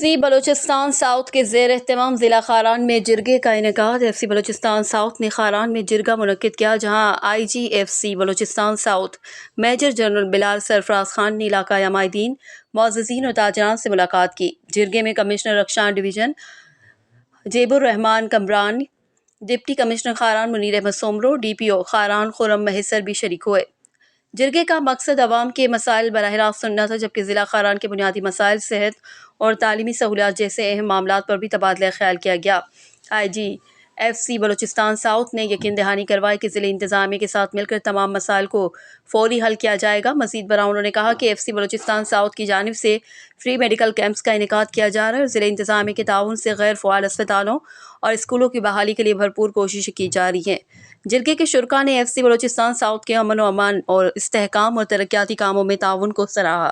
FC Balochistan south के ज़ेर एहतमाम ज़िला खारान में जिरगे का इनेकाद। FC बलूचिस्तान साउथ ने खारान में जिरगा मुनक्किद किया, जहाँ IGFC Balochistan south major general Bilal Sarfaraz Khan ने इलाका अमायदीन, मुअज़्ज़िज़ीन और ताजरान से मुलाकात की। जिरगे में commissioner Rakhshan division Zebur Rehman Kamran, deputy commissioner Kharan Munir Ahmed Soomro, DPO Kharan Khurram Mahesar भी शरीक हुए। जिरगे का मकसद अवाम के मसाइल बराह रास्त सुनना था, जबकि ज़िला खारान के बुनियादी मसाइल, सेहत और तालीमी सहूलियात जैसे अहम मामलात पर भी तबादला ख्याल किया गया। IGFC बलूचिस्तान साउथ ने यकीन दहानी करवाई कि ज़िले इंतज़ामिया के साथ मिलकर तमाम मसाइल को फौरी हल किया जाएगा। मज़ीद बरां उन्होंने कहा कि FC बलूचिस्तान साउथ की जानिब से फ्री मेडिकल कैंप्स का इनेकाद किया जा रहा है और ज़िले इंतज़ामिया के ताउन से गैर फ़आल अस्पतालों और स्कूलों की बहाली के लिए भरपूर कोशिश की जा रही हैं। जिरगे के शुरका ने FC बलूचिस्तान साउथ के अमन व अमान और इस्तेहकाम और तरक्याती कामों में ताउन को सराहा।